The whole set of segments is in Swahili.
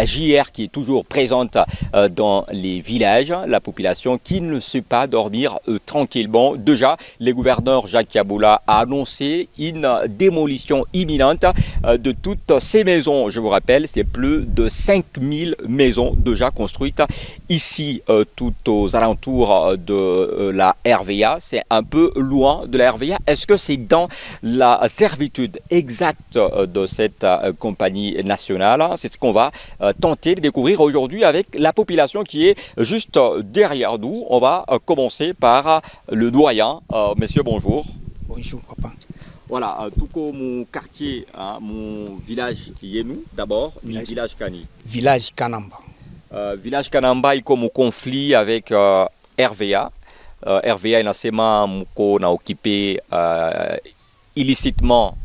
JR qui est toujours présente dans les villages, la population qui ne sait pas dormir tranquillement. Déjà, le gouverneur Jacques Yabula a annoncé une démolition imminente de toutes ces maisons. Je vous rappelle, c'est plus de 5000 maisons déjà construites ici, tout aux alentours de la RVA. C'est un peu loin de la RVA. Est-ce que c'est dans la servitude exacte de cette compagnie nationale? C'est ce qu'on va tenter de découvrir aujourd'hui avec la population qui est juste derrière nous. On va commencer par le doyen. Monsieur, bonjour. Bonjour, papa. Voilà, tout comme mon quartier, mon village qui est nous, d'abord, village Kani. Village Kanamba. Village Kanamba est comme au conflit avec RVA. RVA est occupé illicitement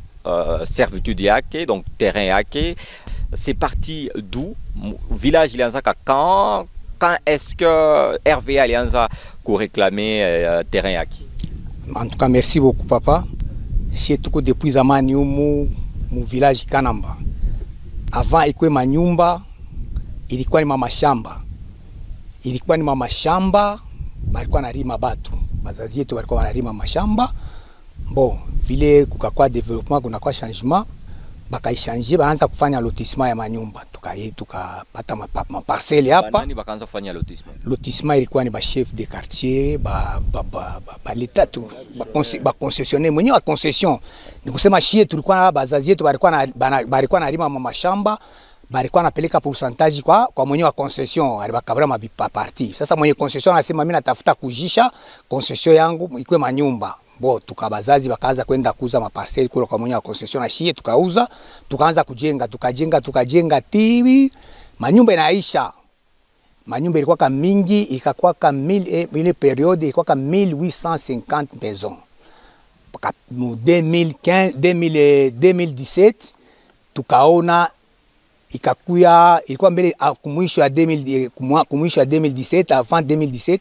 servitude yake, donc terrain yake. C'est parti d'où? Village il quand est-ce que RVA Alianza pour réclamer terrain yake? En tout cas, merci beaucoup, papa. C'est tout depuis zamani mon village Kanamba. Avant ikuwe manyumba, ilikuwa ni mama shamba. Ilikuwa ni mama shamba, balikuwa narima batu. Bazazi yetu balikuwa wanarima mashamba. Bon, vile kukakwa development, kunakwa changement, bakaishangie banaanza kufanya lotissement ya manyumba. Tukapata maparcelle hapa. Nani bakaanza kufanya lotissement? Lotissement ilikuwa ni ba chef de quartier, ba l'état tu, ba concessionnaire mwenye wa concession. Ni kusema shie tulikuwa bazazi yetu balikuwa narima mashamba, balikuwa napeleka pourcentage kwa mwenye wa concession, alibakabra mabipa parti. Sasa mwenye concession anasema mimi natafuta kujisha concession yangu ikuwe manyumba. Bo tukabazazi bakaanza kwenda kuuza maparcelle kule kwa mwenye wa concession na shie tukauza, tukaanza tukajenga tibi, manyumba inaisha. Manyumba ilikuwa kama mingi, ikakuwa kama ile periode ilikuwa kama 1850 maisons. Mu 2017 tukaona ikakuya, ilikuwa mbele kumwisho ya 2017, avant 2017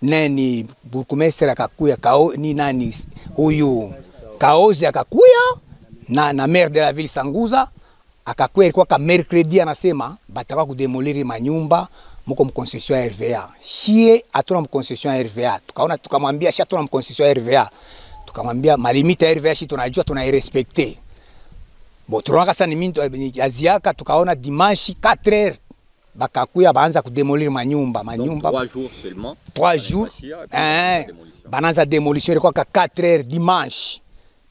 nani burgomestre akakuya ni nani huyu Kaozi akakuya na maire de la ville Sanguza akakuya, ilikuwa kama mercredi anasema bataka kudemolir manyumba mko mconcession ya RVA. Shie atuna mconcession ya RVA. Tukaona tukamwambia shi atuna mconcession ya RVA. Tukamwambia malimita ya RVA shi tunajua tunairespekte. Bo tunaona sasa ni minto aziaka, tukaona dimanche 4h bakakuya baanza kudemolir manyumba. 3 jours seulement. 3 jours. Banaanza demolition ilikuwa 4h dimanche.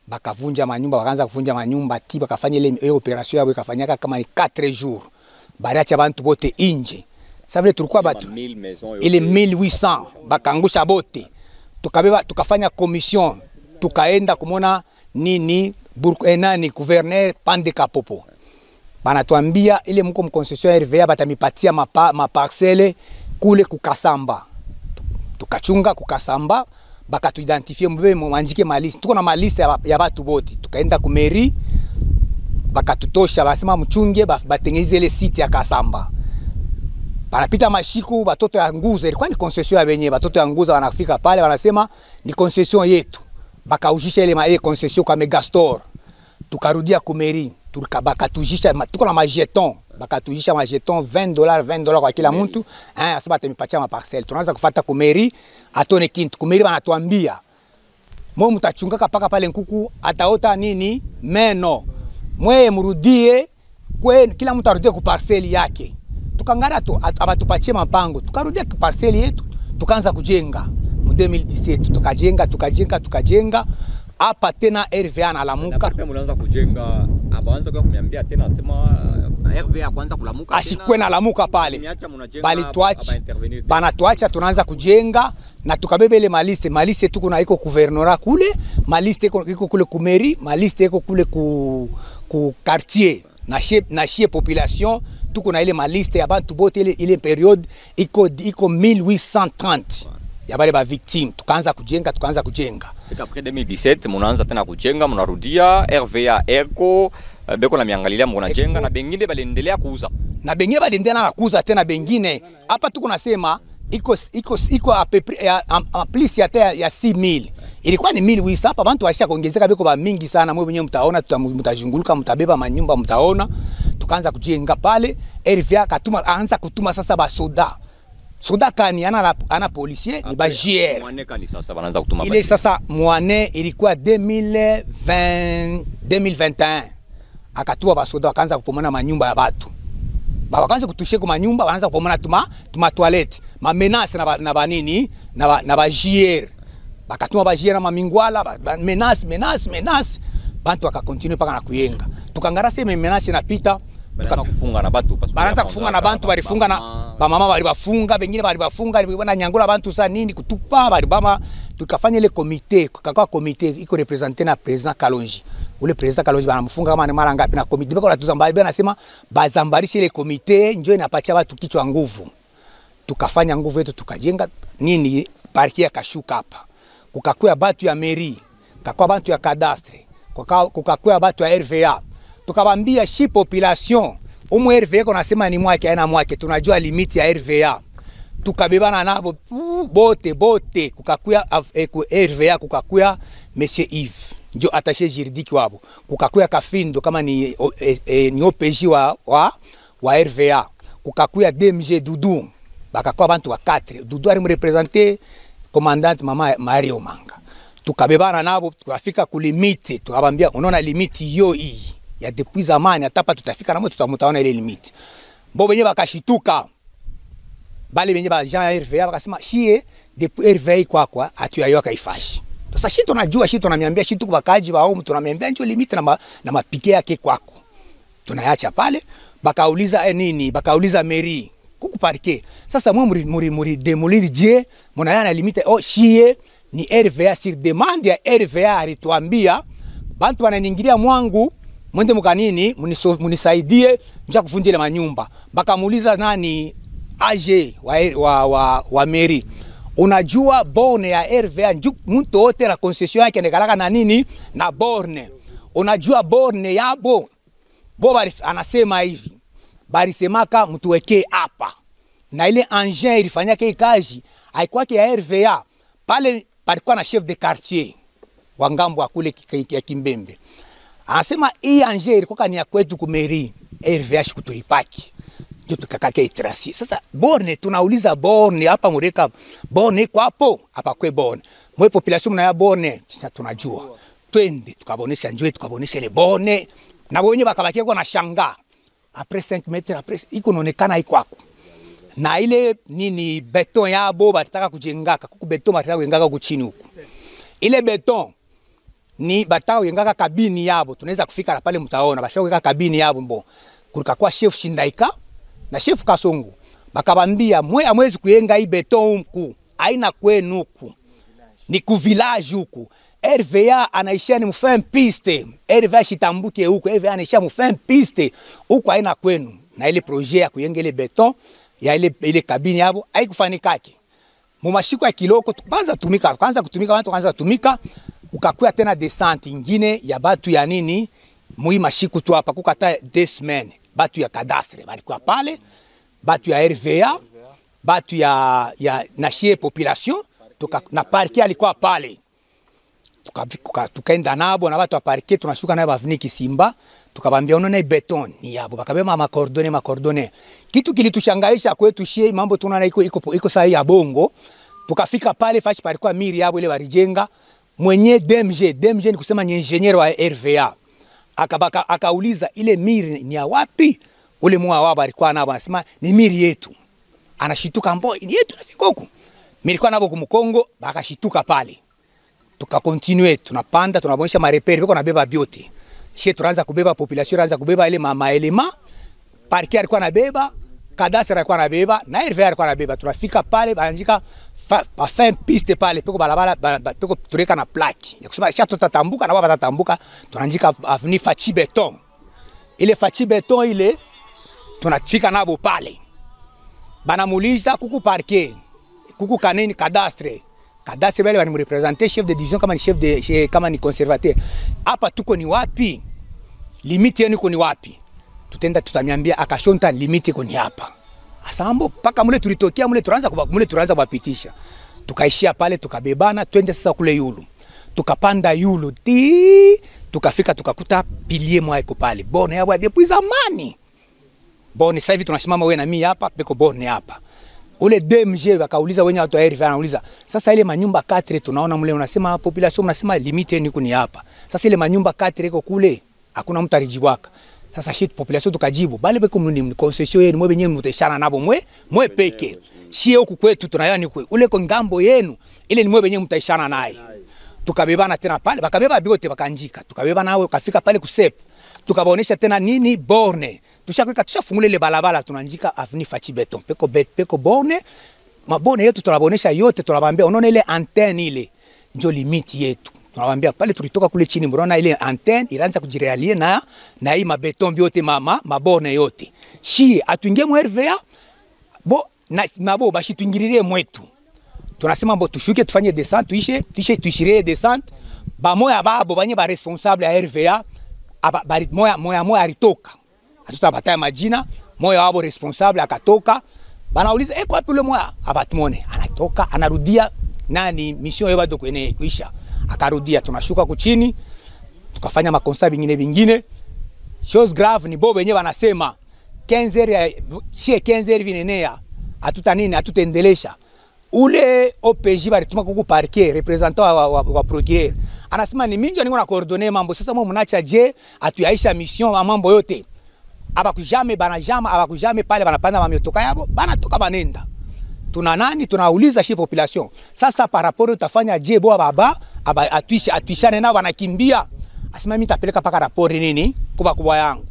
Bakavunja manyumba, bakaanza kuvunja manyumba, tiba kafanya ile operation yao ikafanyika kama ni 4 jours. Bariacha bantu bote inje. Ça veut tulikuwa batu ile 1800 bakangusha bote. Tukafanya commission, tukaenda kumona nini nani gouverneur Pande Kapopo. Banatuambia ile mko mconcession RVA batamipatia maparcelle kule kukasamba. Tukachunga kukasamba, bakatuidentifie mbebe mwanjike maliste. Tuko na maliste ya batu bote. Tukaenda ku mairie, bakatutosha basema mchunge batengeze ile site ya Kasamba. Banapita mashiku batoto ya Nguza, ilikuwa ni concession ya benye batoto ya Nguza wanafika pale wanasema ni concession yetu. Bakaujisha ile concession kwa Megastore. Tukarudia ku mairie, bakatujisha tuko na majeton, bakatujisha majeton $20 kwa kila mtu. Asema atemipatia maparcelle. Tunaanza kufuata ku mairie, atone kintu. Ku mairie banatuambia mo mtachungaka paka pale nkuku ataota nini? Meno. Mwe mrudie kila mtu arudie ku parcelle yake. Tukangara tu abatupatie mapango, tukarudia ku parcelle yetu, tukaanza kujenga. Mu 2017 tukajenga hapa tena RVA na lamuka. Na mnaanza kujenga, abaanza kwa kuniambia tena asema RVA kwanza kulamuka. Asikwe na lamuka pale. Bali tuacha tunaanza kujenga na tukabebe ile maliste tuko na iko gouverneur kule, maliste iko kule ku mairie, maliste iko kule ku quartier na shie population. Tuko na ile maliste ya bantu bote ile periode iko 1830 ya bale ba victime. Tukaanza kujenga. C'est qu'après 2017 mnaanza tena kujenga, mnarudia RVA eko beko na miangalilia mnajenga na bengine baliendelea kuuza. Na bengine baliendelea na kuuza tena bengine. Hapa tuko nasema iko a peu près plus ya 6000. Ilikuwa ni 1800 hapa bantu waisha kuongezeka beko ba mingi sana. Mwe wenyewe mtaona, mtajunguluka, mtabeba manyumba mtaona. tukaanza kujenga pale. RVA katuma aanza kutuma sasa ba soda kani ana policier ni ba JR. Mwane kani sasa wanaanza kutuma ile sasa mwane ilikuwa 2021 akatuma ba soda wakaanza kupomana manyumba ya watu. Wakaanza kutushia kwa manyumba, wanaanza kupomana tuma toilette, ma menace na ba nini na ba JR. Bakatuma ba JR na mamingwala, menace bantu wakakontinue paka na kuyenga. Tukangara sema menace inapita kufunga na bantu baranza kufunga na bantu balifunga na ba mama balibafunga bengine balibafunga bana nyangula bantu sa nini kutupa balibama. Tukafanya ile comité, kakawa comité iko representer na president Kalonji. Ule president Kalonji banamfunga kama ni mara ngapi na comité bako natuzambali bana nasema bazambarishe ile comité njoo inapatia watu kichwa nguvu. Tukafanya nguvu yetu tukajenga nini parkia kashuka hapa. Kukakuya batu ya mairie, kukakuya batu ya cadastre, kukakuya batu ya RVA. Tukabambia shi population umu RVA kwa nasema ni mwake aina mwake tunajua limiti ya RVA. Tukabebana nabo bote kukakuya RVA kukakuya Monsieur Yves ndio attaché juridique wabo. Kukakuya Kafindo kama ni OPJ wa RVA. Kukakuya DMG Dudu bakakuwa bantu wa 4. Dudu ali mrepresenter commandant mama Mario Manga. Tukabebana nabo tukafika kulimiti tukabambia unaona limiti yo hii ya depuis zamani atapa tutafika namo tutamutaona ile limiti. Bo benye bakashituka. Bale benye ba Jean RVA bakasema shie depuis RVA kwa atuyayo kaifashi. Sasa shi tunajua shi tunamiambia shi tuko bakaji ba humu tunamiambia njo limiti na mapike yake kwako. Tunaacha pale bakauliza nini? Bakauliza mairie kuku parquet. Sasa mwe muri démolir je monayana limite shie ni RVA sur demande ya RVA alituambia bantu wananingilia mwangu mwende mukanini munisaidie nja kuvunjile manyumba. Bakamuuliza nani AG wa mairie. Unajua borne ya RVA mtu wote na concession yake nekalaka na nini na borne. Unajua borne yabo. Boba anasema hivi. Balisemaka mtuwekee hapa. Na ile engin ilifanya kile kazi haikuwa ya RVA. Pale palikuwa na chef de quartier wa ngambo kule ya Kimbembe. Anasema hii engin ilikuwa ni ya kwetu kumeri RVA shikutulipaki. Ndio tukakake itrasi. Sasa borne tunauliza borne hapa mureka borne kwa hapo hapa kwe borne. Mwe population na ya borne sasa tunajua. Twende tukabonesha njoo tukabonesha ile borne na wenyewe bakabakia kwa na shanga. Après 5 metres après iko naonekana iko kwako. Na ile nini beton yabo bataka kujengaka kuku beton bataka kujengaka huko chini huko. Ile beton ni bataka kujengaka kabini yabo tunaweza kufika na pale mtaona bashaka kuweka kabini yabo mbo. Kulikakuwa chef Shindaika na chef Kasongo bakabambia mwe amwezi kuyenga hii beton huku aina kwenu huku ni ku village huku. RVA anaishia ni mfan piste. RVA shitambuke huku. RVA anaishia mfan piste huku aina kwenu. Na ile projet ya kuyenga ile beton ya ile kabini yabo haikufanikake. Mumashiko ya kiloko tukaanza kutumika watu kaanza kutumika ukakuwa tena descente ingine ya batu ya nini mui mashiku tu hapa kukata 2 semaines batu ya cadastre balikuwa pale batu ya RVA batu ya nashie population na parquet alikuwa pale tukaenda nabo na watu wa parquet tunashuka nayo bavini Kisimba tukabambia unaona beton ni yabo bakabema makordone kitu kilitushangaisha kwetu shie mambo tunaona iko sahi ya bongo. Tukafika pale fachi palikuwa miri yabo ile walijenga mwenye DMG ni kusema ni engineer wa RVA akauliza ile miri ni ya wapi. Ule mwa wao alikuwa nabo anasema ni miri yetu. Anashituka mbo ni yetu nafika huko miri kwa nabo kumkongo bakashituka pale. Tukakontinue tunapanda tunabonesha mareperi biko nabeba biote. Shie tunaanza kubeba population tunaanza kubeba ile maelema parquet alikuwa anabeba cadastre alikuwa anabeba na RVA alikuwa anabeba. Tunafika pale baanjika fin piste pale peko balabala peko tureka na plaque ya kusema chato tatambuka na baba tatambuka tunaanjika avenue Fachi Beton. Ile Fachi Beton ile tunafika nabo pale banamuliza kuku parquet kuku kaneni cadastre bale bani mrepresenter chef de division kama ni kama ni conservateur. Hapa tuko ni wapi? Limiti yenu iko ni wapi? Tutenda tutamiambia akashonta limiti iko ni hapa. Asambo paka mule tulitokea mule tunaanza kuwapitisha. Tukaishia pale tukabebana twende sasa kule yulu. Tukapanda yulu tukafika tukakuta pilier mwa iko pale. Bona yabo depuis zamani. borne sasa hivi tunasimama wewe na mimi hapa peko borne hapa. Ule DMG wakauliza wenye watu wa RVA anauliza sasa ile manyumba 4 tunaona mle unasema population mnasema limite ni hapa. Sasa ile manyumba 4 iko kule hakuna mtu alijiwaka. Sasa shit population tukajibu bale beko mni concession yenu mwe benyewe mteshana nabo mwe peke. Shie huku kwetu tunayani ule ko ngambo yenu ile ni mwe benyewe mtaishana naye. Tukabebana tena pale bakabeba biote bakanjika. Tukabeba nawe ukafika pale kusep. Tukabaonesha tena nini borne. Tushafungula ile balabala tunanjika avenue Fachi Beton. Peko borne. Mabone yetu tunabaonesha yote tunabambia unaona ile antenne ile ndio limiti yetu. Tunabambia pale tulitoka kule chini mnaona ile antenne ilianza kujirealie na hii mabeton biote mabone yote. Shi atuingie mu RVA bo na bo bashi tuingiririe mwetu. Tunasema mbo tushuke tufanye descente tuishirie descente. Ba moya babo banye ba responsable ya RVA bari moya alitoka. Hatutabataye majina, moya wabo responsable akatoka. Banauliza kwa wapi ule moya? Abatumone. Anatoka, anarudia nani mission yao bado kwenye kuisha. Akarudia tunashuka kuchini. Tukafanya makonstat vingine. Chose grave ni bobo wenyewe wanasema 15 vinenea. Hatutendelesha. Ule OPJ balituma kuku parquet representant wa procureur. Anasema ni mingi niko na coordonner mambo sasa mwa mnacha je atuyaisha mission mambo yote. Abakujame abakujame pale banapanda mamiotoka yabo banatoka banenda. Tuna nani tunauliza shi population. Sasa par rapport utafanya je bo baba atuishane nao wanakimbia. Asema mimi nitapeleka paka rapport nini kubwa yangu.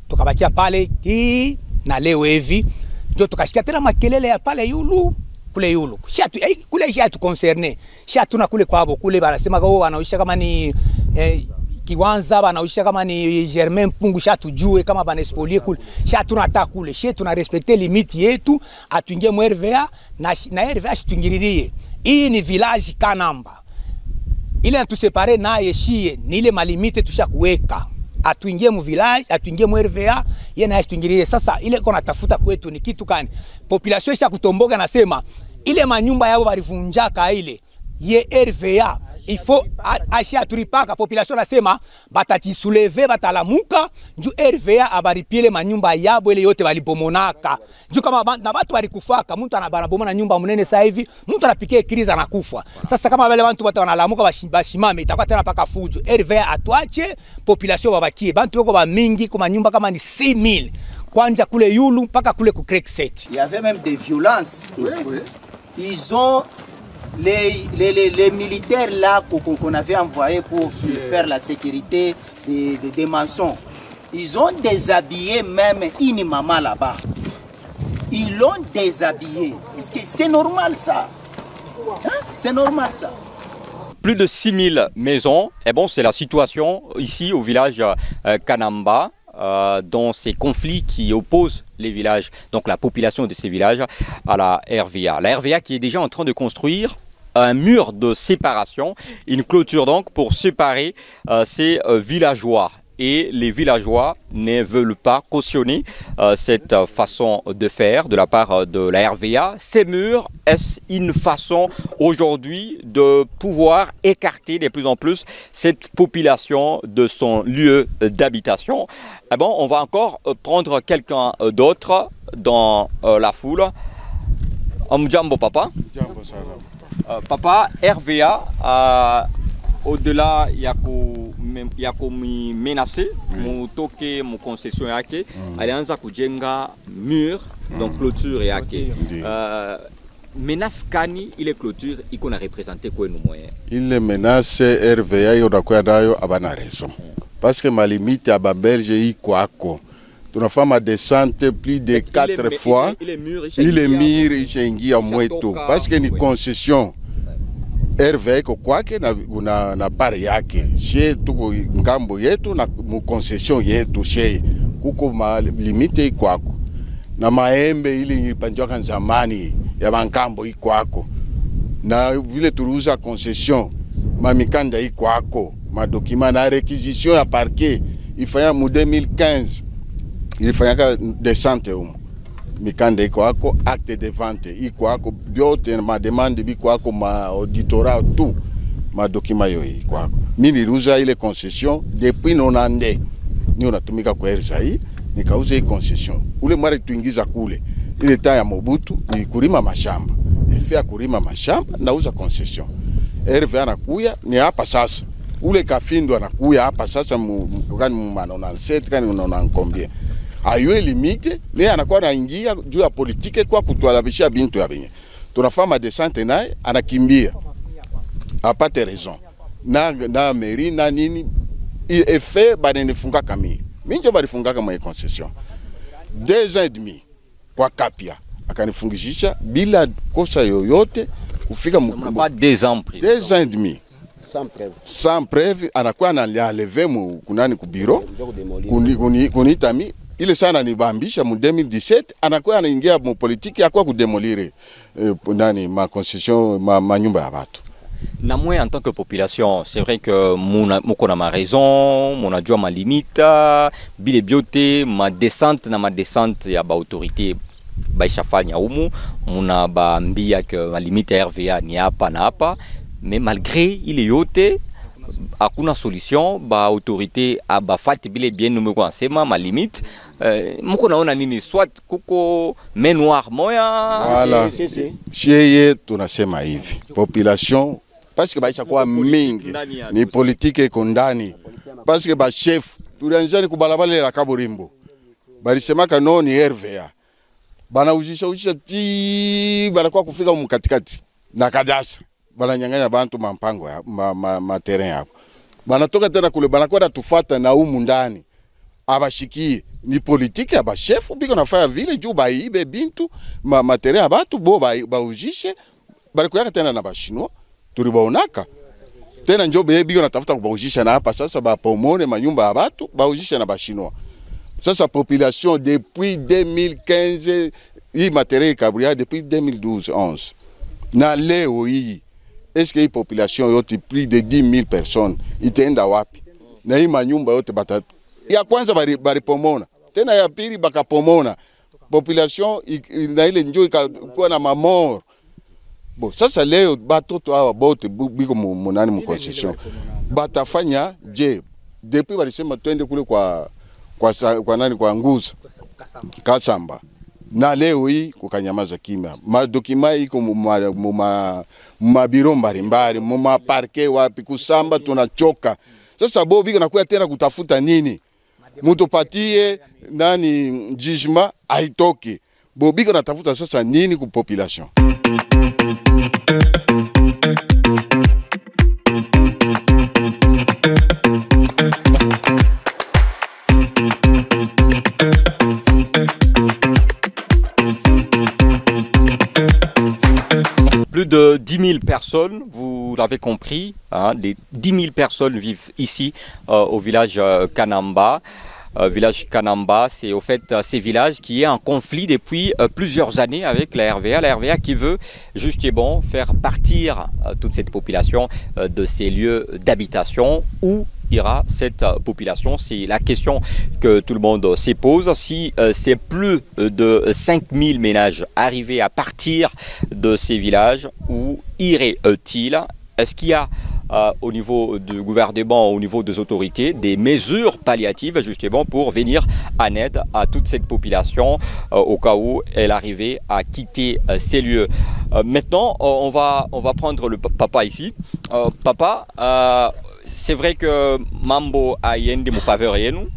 Tukabakia pale hii na leo hivi ndio tukashikia tena makelele ya pale yulu kule yulu. Shatu kule shatu concerne. Shatu na kule kwabo kule banasema wao wanaisha kama ni Kiwanza banaisha kama ni Germain Pungu shatu jue kama banespolier kule. Shatu nataka kule. Shetu na respecter limite yetu atuingie mu RVA na RVA shituingiririe. Hii ni village Kanamba. Ile natusepare naye shie ni ile malimite tushakuweka. Atuingie mu village, atuingie mu RVA, yeye naye shituingiririe. Sasa ile kona tafuta kwetu ni kitu gani? Population isha kutomboga nasema ile manyumba yao barivunjaka ile ye RVA il faut acha turipaka population nasema batajisouleve batalamuka nju RVA abaripiele manyumba yabo ile yote walipomonaka nju kama na watu walikufaka mtu anabarabomana nyumba munene sasa hivi mtu anapikia kriza anakufa sasa kama wale watu wanalamuka bashimame itakuwa tena paka fujo RVA atuache population babakie bantu wako ba mingi kwa nyumba kama ni 6000 kwanja kule yulu mpaka kule ku Creek Set. Il y avait même des violences. Oui. Ils ont les militaires là qu'on avait envoyés pour faire la sécurité des maçons. Ils ont déshabillé même une maman là-bas. Ils l'ont déshabillé. Est-ce que c'est normal ça? Hein? C'est normal ça. Plus de 6000 maisons, et bon, c'est la situation ici au village Kanamba. Dans ces conflits qui opposent les villages, donc la population de ces villages à la RVA. La RVA qui est déjà en train de construire un mur de séparation, une clôture donc pour séparer ces villageois. Et les villageois ne veulent pas cautionner cette façon de faire de la part de la RVA. Ces murs, est-ce une façon aujourd'hui de pouvoir écarter de plus en plus cette population de son lieu d'habitation? Eh bon, on va encore prendre quelqu'un d'autre dans la foule. Jambo papa. Jambo salam. Papa, RVA, au-delà ya kumenase mutoke mu concession yake alianza kujenga mur donc clôture yake menace kani ile clôture iko na représenter kwenu moyen ile menace RVA yonakuwa nayo abana raison parce que ma limite à Babelge iko ako tunafanya descente plus de 4 fois ile mur ishaingia mwetu parce que ni concession RVA iko kwake na pare yake she tuko ngambo yetu na mu concession yetu she kuko ma limite ikwako na maembe ili ipanjwa zamani ya bankambo ikwako na vile turuza concession mamikanda ikwako ma document na réquisition ya parquet ifanya mu 2015 ilifanyaka descente mikanda iko ako acte de vente iko ako biote ma demande biko ako ma auditorat tout ma document yo iko ako mimi niluza ile concession depuis nonande ni unatumika kwa RZI nikauza hii concession. Ule mwari tuingiza kule ile taa ya Mobutu ni kulima mashamba. Efia kulima mashamba nauza concession. RVA anakuya ni hapa sasa. Ule Kafindo anakuya hapa sasa mkani mmanona nseti kani mmanona nkombie. Ayue limite, me anakuwa anaingia juu ya politike kwa kutualabishia bintu ya benye. Tunafama descente naye anakimbia. Apate raison. Na mairie na nini effet banenifunga kami. Minjo balifunga kama concession. 2 ans et demi kwa Kapia akanifungishia bila kosa yoyote kufika mkubwa. 2 ans 2 ans et demi. Sans preuve anakuwa analever mu kunani ku bureau kunitami ile sana nibambisha mu 2017 anakuwa anaingia mu politique yakwa kudemolire nani ma concession ma nyumba ya watu. Na moi en tant que population, c'est vrai que mon a ma raison, mon a ma limite, bile biote, ma descente ya ba autorité ba chafanya umu, mon a ba mbia que ma limite RVA ni hapa na hapa, mais malgré il yote hakuna solution ba autorité aba fati bile bien numero ansema ma limite mko naona nini soit kuko main noire moya voilà chieye tunasema hivi population parce que baisha kwa mingi ni politique iko ndani parce que ba chef tulianjani kubalabale la Kaburimbo balisema kano ni RVA bana ujisha ti banakuwa kufika mkatikati na kadasa bananyanganya bantu mampango ya ma terrain hapo banatoka tena kule banakwenda tufata na humu ndani abashikie ni politique aba chef biko nafanya vile juu baibe bintu ma terrain abatu bo baujishe balikuwa tena na bashino tulibaonaka tena njo biko natafuta kubaujisha na hapa sasa bapomone manyumba ya watu baujisha na bashino. Sasa population depuis 2015 hii matériel Kabria depuis 2012-11 na leo hii est-ce que hii population yote plus de 10,000 personnes itaenda wapi? Na hii manyumba yote bata ya kwanza bari pomona tena ya pili bakapomona population na ile njoo ikakuwa na mamor. Bon sasa leo batoto hawa bote biko munani mu concession batafanya je depuis balisema twende kule kwa nani kwa Nguza Kasamba na leo hii kukanyamaza kimya. Madokima iko mu biro mbalimbali mu parke wapi kusamba tunachoka. Sasa bo biko nakuya tena kutafuta nini? Mutupatie nani judgment aitoke. Bo biko natafuta sasa nini ku population? Plus de 10 000 personnes, vous l'avez compris, hein, des 10 000 personnes vivent ici au village Kanamba. Village Kanamba, c'est au fait ces villages qui est en conflit depuis plusieurs années avec la RVA. La RVA qui veut justement faire partir toute cette population de ces lieux d'habitation. Où ira cette population? C'est la question que tout le monde se pose. Si c'est plus de 5000 ménages arrivés à partir de ces villages, où iraient-ils? Est-ce qu'il y a au niveau du gouvernement, au niveau des autorités, des mesures palliatives justement pour venir en aide à toute cette population au cas où elle arrivait à quitter ces lieux? Maintenant, on va prendre le papa ici. Papa, c'est vrai que Mambo a yendi mu faveur yenu,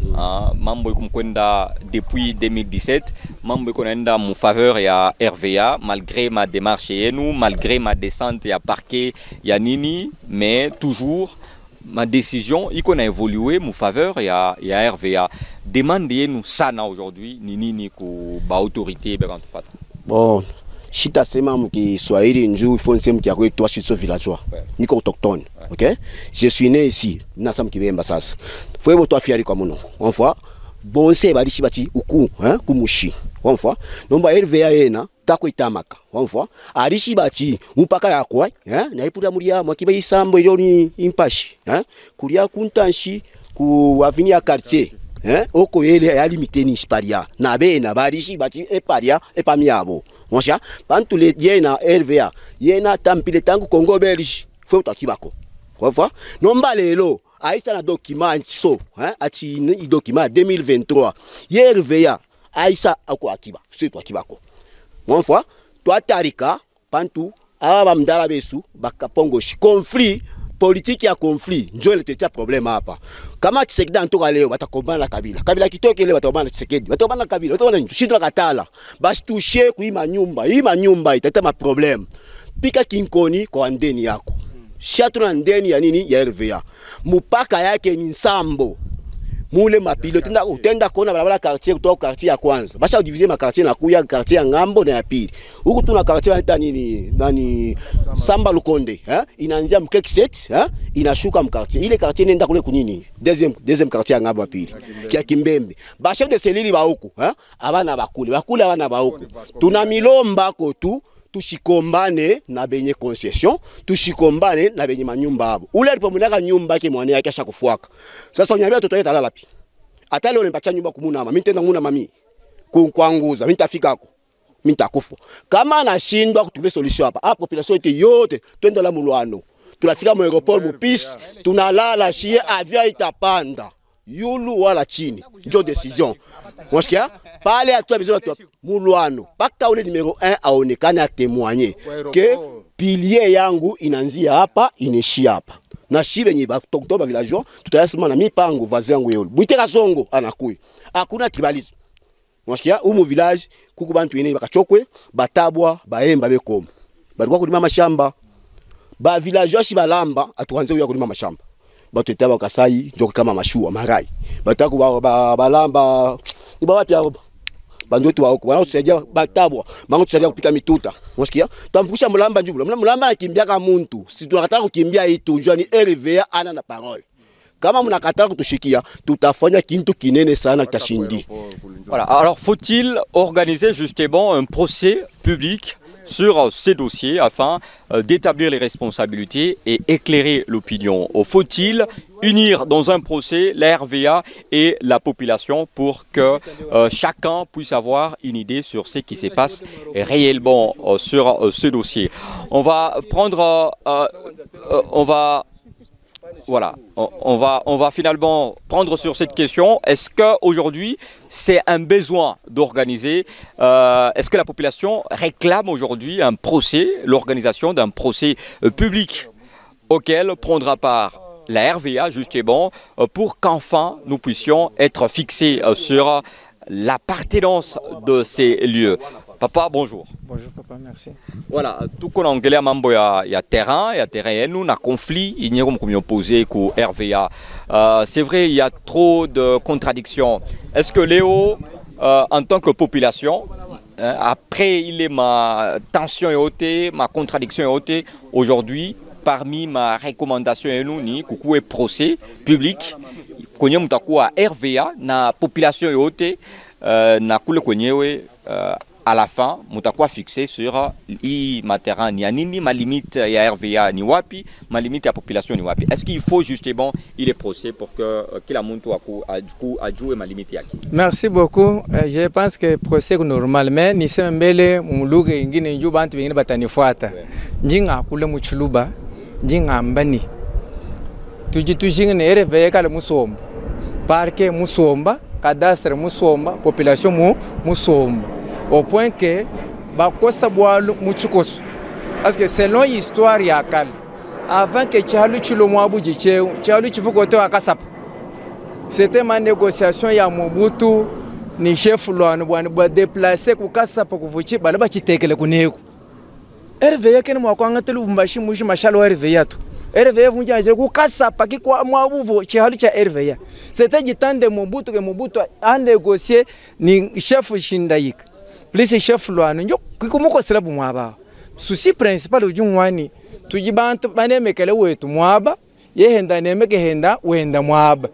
Mambo kumkwenda depuis 2017, Mambo konenda mu faveur ya RVA malgré ma démarche yenu, malgré ma descente ya parquet ya nini, mais toujours ma décision iko na évolué mu faveur ya RVA. Demande yenu sana aujourd'hui ni nini ku ba autorité ba kantufata. Bon, Chita sema mkiswahili njoo ifo nsema kia kwetu washiso villageois. Niko autochtone. OK? Je suis né ici. Nasa mkibemba sasa. Fwe bo to fiari kwa muno. On voit bonse balishi bati uku, kumushi. On voit. Nomba RVA yena tako itamaka. On voit. Alishi bati mpaka yakwa, na ipura mulia mwakiba isambo iloni impashi, kulia kuntanshi ku avenue quartier. Oko yele ya limité ni sparia na bena barishi bati eparia epamiabo monsha bantu le yena RVA yena tampile tangu Congo Belge fwe utakibako kwa fa nomba lelo aisa na document so ati ni document 2023 ye RVA aisa ako akiba c'est toi akibako mon foi toi tarika pantu aba mdala besu bakapongoshi conflit politique ya conflit njo ile tetia problème hapa kama Tshisekedi antoka leo batakombana Kabila Kabila kitoke leo batakombana Tshisekedi batakombana Kabila batakombana shida katala basi toucher kuima nyumba itata ma problème pika kinkoni kwa ndeni yako shatu na ndeni ya nini ya RVA mupaka yake ni Nsambo mule mapilote utenda kona barabara quartier kutoka quartier ya kwanza basha diviser ma quartier na kuya quartier ya ngambo na ya pili huku tuna quartier ya nani Samba Lukonde inaanzia mkekset inashuka mkartier ile quartier nenda kule kunini deuxième quartier ya ngambo ya pili kia Kimbembe basha de selili ba huku abana bakule abana ba huku tuna milomba ko tu tushikombane na benye concession tushikombane na benye manyumba abo ule alipomunaka nyumba yake mwana yake ashakufuaka sasa unyambia watoto wetu alala pi hata leo nimpacha nyumba kumunama mimi tenda nguna mami kuanguza mimi tafikako mimi takufa kama anashindwa kutumia solution hapa population yote twende la mulwano tunafika mu aeroport Bupis tunalala shie avion itapanda yulu wala chini ndio decision mwasikia pale atu besoin de mulwano paka ule numéro 1 aonekane a témoigner que pilier yangu inanzia hapa inishia hapa na shibe nyi ba toktoba villageois tutayasema na mipango vazi yangu yolo Bwiteka Songo anakuyi hakuna tribalisme mwasikia umu village kuku bantu yene bakachokwe batabwa baemba bekomo balikuwa kulima mashamba ba villageois shibalamba atuanze uya kulima mashamba batu etaba Kasai njoko kama mashua marai bataku balamba ni bawapi hapo bandu wetu wako wanaosaidia batabwa bango tusaidia kupika mituta unasikia tamfukisha mulamba njubula mulamba anakimbia kama muntu si tunakataka kukimbia itu njua ni RVA ana na parole kama mnakataka kutushikia tutafanya kintu kinene sana kitashindi. Voilà, alors faut-il organiser justement un procès public sur ces dossiers afin d'établir les responsabilités et éclairer l'opinion? Faut-il unir dans un procès la RVA et la population pour que chacun puisse avoir une idée sur ce qui se passe réellement sur ce dossier? On va prendre, on va finalement prendre sur cette question. Est-ce qu'aujourd'hui, c'est un besoin d'organiser, est-ce que la population réclame aujourd'hui un procès, l'organisation d'un procès public auquel prendra part la RVA justement pour qu'enfin nous puissions être fixés sur l'appartenance de ces lieux? Papa, bonjour. Bonjour papa, merci. Voilà, tout qu'on a anglais mambo ya terrain nous na conflit, il n'y a comme opposé qu'au RVA. C'est vrai, il y a trop de contradictions. Est-ce que Léo, en tant que population, après il est ma tension est ôtée, ma contradiction est ôtée, aujourd'hui, parmi ma recommandation et nous ni coucou et procès public, qu'on y a RVA, na population est ôtée, na koule konyewe à la fin, mutakuwa fixé sur ma terrain ni anini, ma limite ya RVA ni wapi, ma limite ya population ni wapi. Est-ce qu'il faut justement il est procès pour que kila muntu a joué ma limite yaki? Merci beaucoup. Je pense que procès est normal, mais ni sema mbele muluga ingine njoo bantu wengine batanifuata. Njinga kule muchuluba, njinga mbani. Tujinga ne RVA kale musomba. Parquet musomba, cadastre musomba, population musomba. Au point que bakosa boalu muchikoso parce que selon l'histoire ya kale avant que Tchalu Chilo Mwabuji Tchalu Chifukoto akasap c'était ma négociation ya Mobutu ni chef lwanu bwa déplacer ku kasapa kuvuchi bala bachitekele kuneko RVA kene mwakwanga telu mbashi mushi mashalo RVA tu RVA vunja aje ku kasapa ki kwa Mwabuvu Tchalu cha RVA c'était du temps de Mobutu que Mobutu a négocié ni chef Shindayika plus chef lwanu njo kumuko silabu mwaba souci principal ujungwani tujibantu banemekele wetu mwaba yehenda nemeke henda wenda mwaba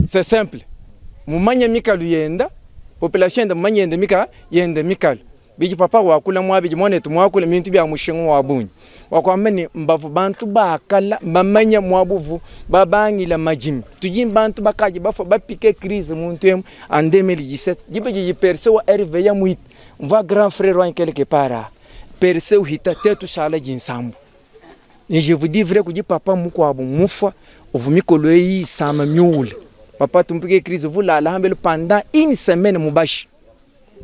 c'est simple mumanya mikalu yenda population yenda mumanya yenda mikalu biji papa wakula mwabi mone tumwakula mintu bya mushingo wabunyi wakwamene mbavu bantu bakala bamanya mwabuvu babangila majimi tujim bantu bakaje bafo bapike crise muntu en 2017 jibeji perse wa RVA muit on va grand frère wa quelque part perse uhita tetu shala jinsambu Et je vous dis vrai que papa mukwa mufwa ovumikoloyi sama miule. Papa tumpike crise vous la pendant une semaine mubashi.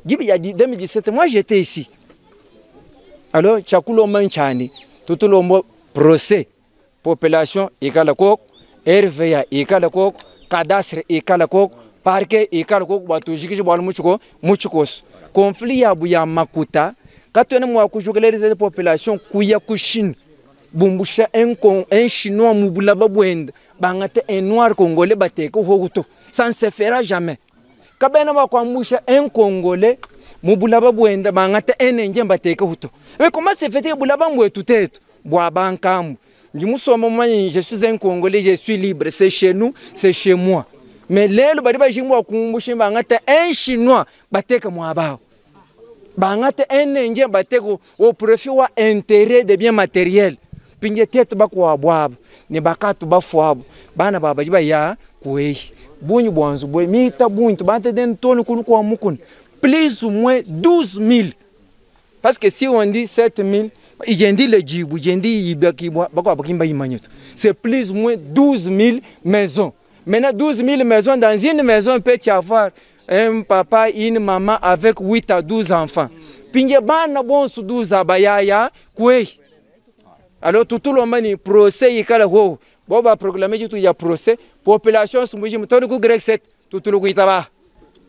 Il y a 2017 moi j'étais ici. Alors chakulo manchani tout le procès population ikala kok RVA ikala kok cadastre ikala kok parquet ikala kok batu jikiji bwal muchukos conflit ya buya makuta katone mwa kujukeleza population kuya kushin bumbusha un chinois mubula babwenda bangate un noir congolais bateko hoguto ça ne se fera jamais kabena bakwambusha un congolais mubula babwenda bangate un indien bateko huto mais comment se fait que bulaba mwetu tetu bwa bankamu je suis un congolais je suis libre c'est chez nous c'est chez moi mais lelo bari bajimwa kumbusha bangate un chinois bateka mwabao bangate un indien bateko au profit wa intérêt de biens matériels pinje tete bakwa bwabo ne bakatu bafwabo bana baba jiba ya kuei bunyu bwanzu boy mita bunyu bante den toni kunu kwa mukun plus ou moins 12 000 parce que si on dit 7 000 ijendi le jibu jendi ibaki bakwa bakimba imanyoto c'est plus ou moins 12 000 maisons. Maintenant 12 000 maisons dans une maison peut y avoir un papa une maman avec 8 à 12 enfants pinje bana bonsu 12 abayaya kuei. Alors tout le monde procès yikala ho boba proclamer tout ya procès population sumuji mutoni ku grec 7 tout le kuitaba.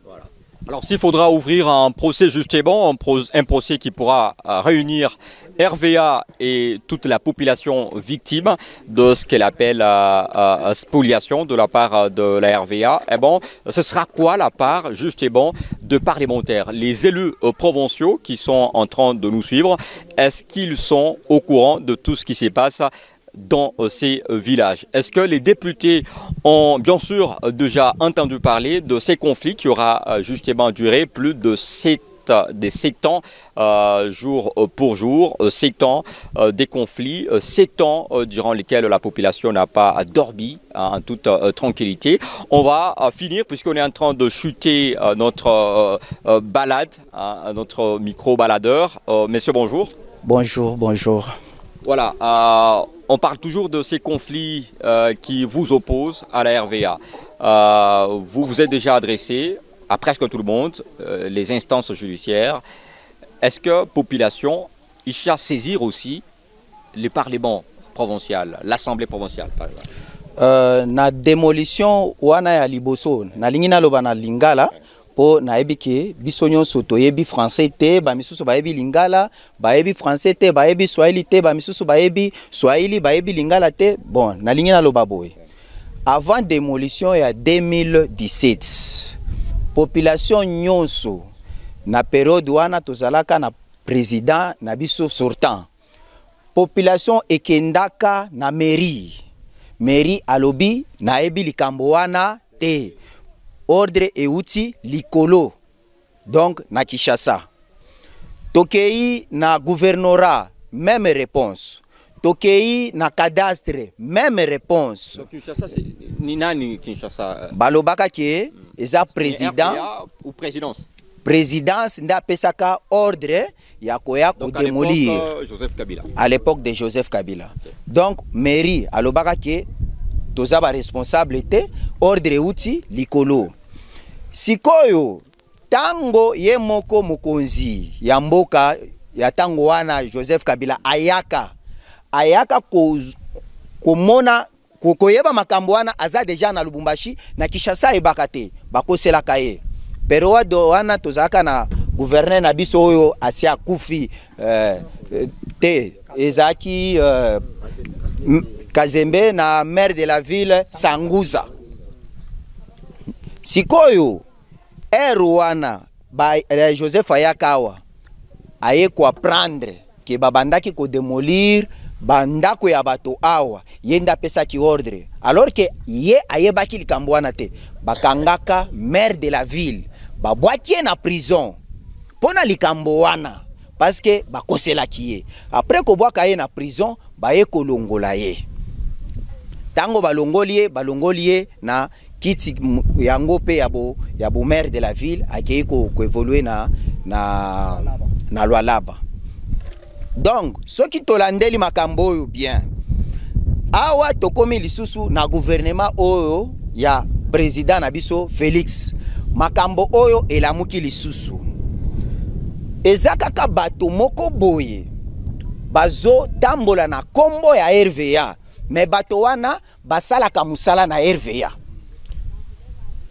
Voilà. Alors s'il faudra ouvrir un procès justement un procès qui pourra réunir RVA et toute la population victime de ce qu'elle appelle spoliation de la part de la RVA, eh bon, ce sera quoi la part justement de parlementaires? Les élus provinciaux qui sont en train de nous suivre, est-ce qu'ils sont au courant de tout ce qui se passe dans ces villages? Est-ce que les députés ont bien sûr déjà entendu parler de ces conflits qui aura justement duré plus de 7 ans, jour pour jour, 7 ans des conflits, 7 ans durant lesquels la population n'a pas dormi en toute tranquillité. On va finir, puisqu'on est en train de chuter notre balade, notre micro-baladeur. Messieurs, bonjour. Bonjour, bonjour. Voilà, on parle toujours de ces conflits qui vous opposent à la RVA. Vous vous êtes déjà adressé à presque tout le monde, les instances judiciaires. Est-ce que la population cherche à saisir aussi le Parlement provincial, l'Assemblée provinciale par exemple? Na démolition wana ya liboso na lingina loba na lingala po na ebike biso nyonso toyebi français te ba misusu bayebi lingala bayebi français te bayebi swahili te ba misusu bayebi swahili bayebi lingala te bon na lingina loba boye avant démolition ya 2017 population nyonso na période wana tozalaka na président na biso sortant population ekendaka na mairie alobi na ebi likambo wana te ordre euti likolo donc na Kinshasa tokei na gouvernorat même réponse tokei na cadastre même réponse. Donc Kinshasa c'est ni nani Kinshasa balobaka ke eza président ou présidence nda pesaka ordre ya koya ko démolir Joseph Kabila à l'époque de Joseph Kabila. Okay. Donc mairie alobaka ke toza ba responsable te ordre euti likolo sikoyo tango ye moko mokonzi ya mboka ya tango wana Joseph Kabila ayaka komona koyeba makambo wana aza deja na Lubumbashi na Kinshasa ebaka te bakosela kaye pero wado wana tozaka na gouverneur na biso oyo asia kufi te ezaki Kazembe na maire de la ville Sanguza sikoyo wana ba Joseph Ayakawa aye ko apprendre ke babandaki ko démolir bandako ya bato awa yenda pesa ki ordre alors que ye ayebaki likambo wana te bakangaka maire de la ville babwakie na prison pona likambo wana parce que bakosela kiye après ko bwaka ye na prison baye kolongola ye tango balongolie na kiti yango pe ya bo maire de la ville akei ko évoluer na Lualaba. Donc ce qui tolandeli makambo bien awa tokomi lisusu na gouvernement oyo ya président na biso Félix makambo oyo elamuki lisusu eza kaka bato moko boye bazo tambola na kombo ya RVA mais bato wana basalaka musala na RVA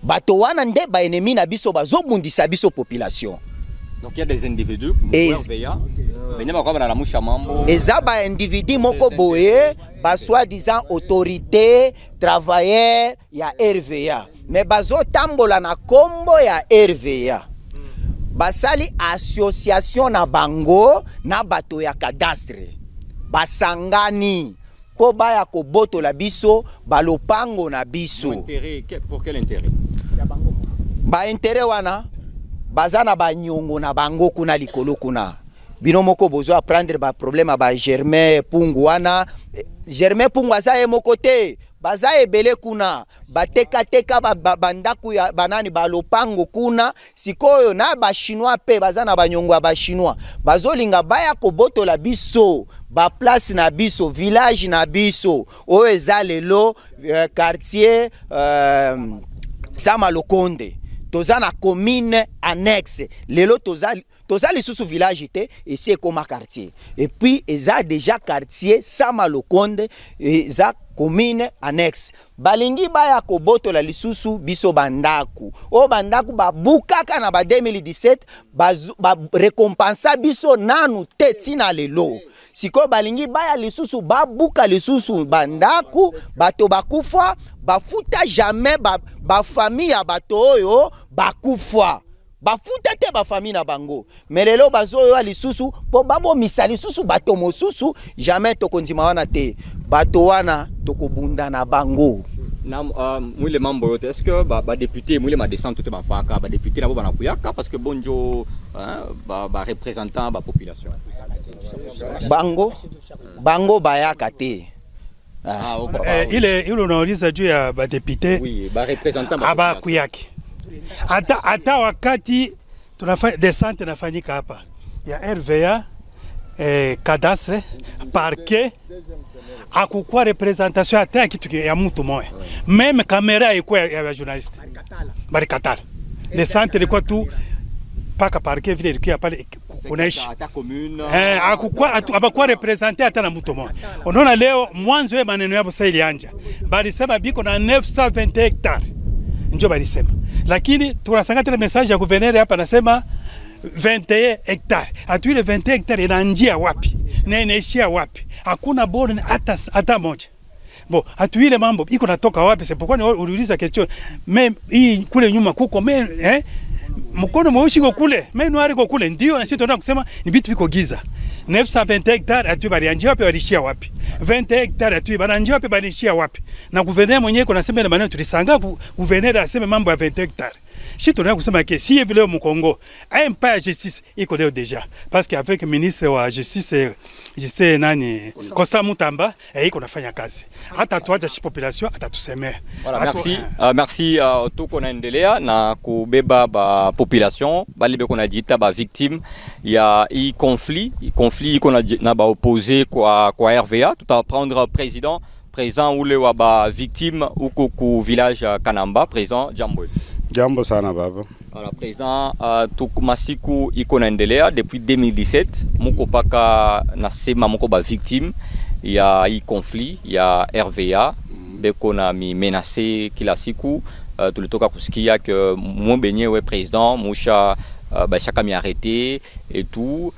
bato wana nde ba ennemi na biso bazo bundisa biso population. Donc il y a des individus RVA eza ba individu moko boye ba soi-disant autorité travailleur ya RVA mais bazo tambola na kombo ya RVA basali association na bango na bato ya cadastre basangani po baya kobotola biso balopango na biso. Pour quel intérêt? Ba intérêt wana bazana ba nyongo na bango kuna likolo kuna bino moko bozo apprendre ba problème ba Germain Pungu wana Germain Pungu azaye moko te baza ebele kuna bateka bandaku ya banani balopango kuna sikoyo na ba chinois pe bazana ba nyongo ba chinois bazolinga baya kobotola biso ba place na biso village na biso o eza lelo quartier Samalokonde toza na commune annexe lelo toza lisusu village te et c'est comme quartier et puis eza déjà quartier Samalokonde eza commune annexe balingi baya kobotola lisusu biso bandaku o bandaku babukaka na ba 2017 ba récompensa biso nanu te tina lelo siko balingi baya lisusu babuka lisusu bandaku bato bakufa bafuta jamais ba famille ya bato oyo bakufa bafuta te ba famille na bango melelo bazoyo lisusu po babo misali lisusu bato mosusu jamais tokondima wana te bato wana tokobunda na bango na mwile mambo yote est-ce que ba député mwile ma descente te bafaka ba député nabo bana kuyaka parce que bonjo ba représentant ba population bango bayaka te. Il unauliza juu ya ba député oui ba représentant aba kuyaki hata wakati tunafanya descente nafanyika hapa ya RVA cadastre parquet akukua representation hata kitu ya mtu moja même kamera ilikuwa ya journaliste barikatala descente ilikuwa tu paka parquet vile ilikuwa pale kunaishi akukua abakuwa representer hata na mtu moja. Unaona leo mwanzo ya maneno yabo sasa ilianja balisema biko na 920 hectares ndio balisema, lakini tunasanga tena message ya gouverneur hapa nasema 21 hectares. Atuile 21 hectares inaanjia wapi? Na inaishia wapi? Hakuna bodi hata moja. Bon, atuile mambo iko natoka wapi? C'est pourquoi uliuliza question. Même hii kule nyuma kuko mkono mweusi kwa kule, noir kwa kule ndio na sisi tunataka kusema ni vitu viko giza. 920 hectares atu balianjia wapi walishia wapi? 20 hectares atu banaanjia wapi balishia wapi? Na gouverneur mwenyewe kuna sema maneno tulisanga gouverneur aseme mambo ya 20 hectares. Si tunataka kusema que si vile mu Congo a pas ya justice iko leo déjà parce qu'avec ministre wa justice nani Constant Mutamba iko nafanya kazi. Hata tuacha si population atatusemea. Voilà, merci. Merci tuko naendelea na kubeba ba population balibe kona jita ba victime ya i conflit iko na ba opposé kwa RVA. Tout à prendre président ule wa ba victime uko ku village Kanamba, président Jambo. Jambo sana baba. Alors président masiku iko naendelea depuis 2017 muko paka nasema muko ba victime ya i conflit ya RVA beko na mi menacer kila siku tulitoka kusikia que mwenye we président musha bashaka mi arrêté et tout.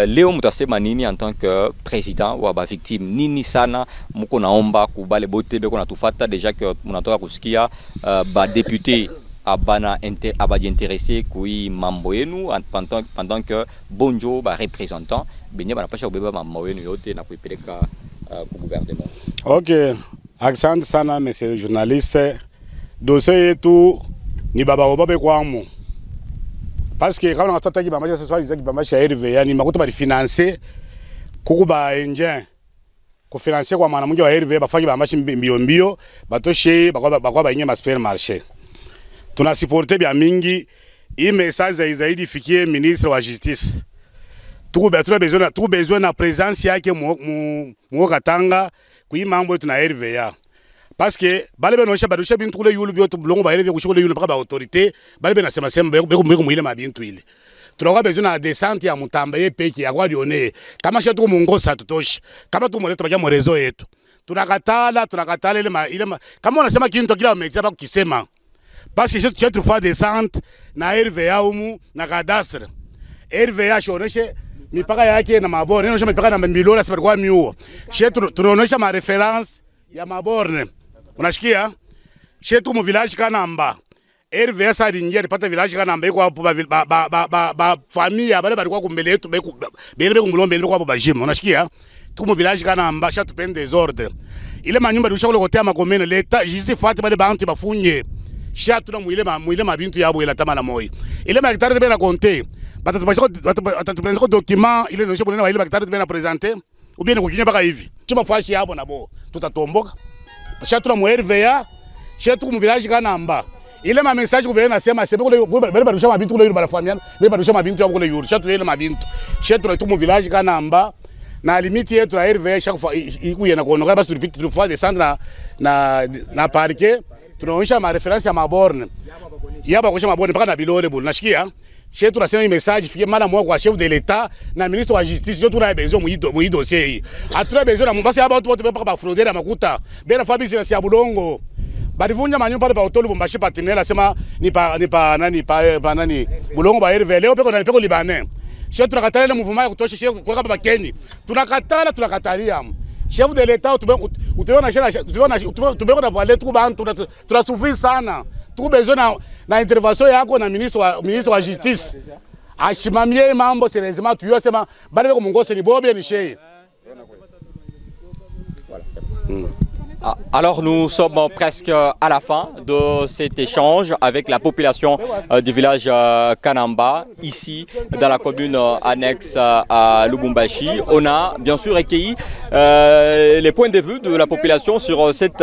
Leo mutasema nini en tant que président wa ba victime nini sana muko naomba kubale bote beko natufata déjà que munatoka kusikia ba député abaji intéressé kui mambo yenu pendant que bonjo ba représentant benye bana pasha ubeba mambo yenu yote na kuipeleka ku gouvernement. OK, asante sana monsieur le journaliste. Dossier yetu ni baba obabe kwamo. Parce que quand on attend ki bamaje ce soir ils bamaje RVA ni makuta ba financer kuku ba engine ko financer kwa mwana mungi wa RVA bafaki bamaje mbio batoshe bakwa ba nyema supermarché. Tunasiporte bya mingi hii message zaidi ifikie ministre wa justice. Tuko besoin na présence yake mu Katanga kui mambo yetu na RVA parce que bale benosha badusha bintu kule yulu byoto bulongo baele kushikole yulu paka ba autorité bale benasema sembe beko muile mabintu ile tunakuwa besoin na descente ya mutamba ye peki ya kwa lione kama shetu mungosa tutoshi kama tumoleta baja mu réseau yetu tunakatala ile kama unasema kintu kila umetaka kukisema basi chetu fa descente na RVA umu na cadastre RVA shoneshe mipaka yake na maborne ndio mipaka na milora sasa kwa miuo shetu tunaonesha ma reference ya maborne unashikia shetu mu village Kanamba RVA sadi nje alipata village Kanamba iko hapo ba familia bale balikuwa kumbele yetu bele kumulombe ile kwa hapo bajima unashikia tuko mu village Kanamba shetu pen desordre ile manyumba rusha kule kotea makomene leta jisi fati bale bantu bafunye shetu na muile mabintu yabo ila tamana moyi ile maktari bena konte batatuprendre ko document ile noshe bonena ile maktari bena présenter ou bien kukinya baka hivi chuma fashi yabo nabo tutatomboka shetu na mu RVA shetu mu village Kanamba ile ma message kuvena nasema sebe kule bale barusha mabintu kule yuru barafamiana bale barusha mabintu yabo kule yuru shetu ile mabintu shetu na tumu village Kanamba na limite yetu ya RVA chaque fois ikuye na kuonoka basi tulipita tulifua descendre na parquet tunaonyesha ma reference ya maborne yaba kwa maborne mpaka na bilone bul nashikia shetu tunasema message fikie mara moja kwa chef de l'état na ministre wa justice yo tuna besoin mu dossier hii atuna besoin na mbasi aba watu wote mpaka ba fraudeur makuta bena fabisi na sia bulongo balivunja manyumba pale pa hoteli Bombashi partenaire asema ni pa nani bulongo ba RVA leo peko libanais shetu tunakatala ile mouvement ya kutosha shetu kwa kama bakeni tunakatalia chef de l'état tubeona na voile tu bantu tunasufiri sana tu besoin na intervention yako na ministre wa justice ashimamie mambo sérieusement tu yosema bale ko mungose ni bobe ni shei. Alors nous sommes presque à la fin de cet échange avec la population du village Kanamba, ici dans la commune annexe à Lubumbashi. On a bien sûr recueilli les points de vue de la population sur cette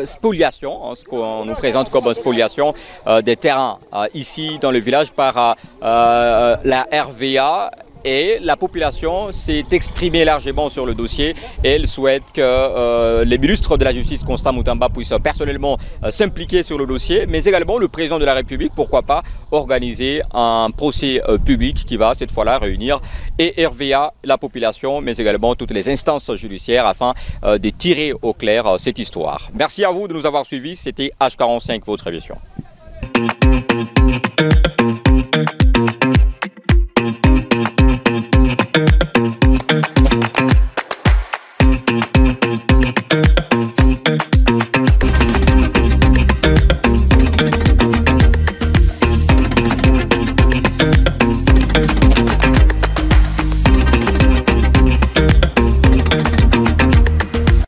spoliation, ce qu'on nous présente comme spoliation des terrains ici dans le village par la RVA. Et la population s'est exprimée largement sur le dossier et elle souhaite que les ministres de la Justice, Constant Mutamba, puissent personnellement s'impliquer sur le dossier, mais également le président de la République, pourquoi pas, organiser un procès public qui va cette fois-là réunir et RVA, la population, mais également toutes les instances judiciaires afin de tirer au clair cette histoire. Merci à vous de nous avoir suivis, c'était H45, votre émission.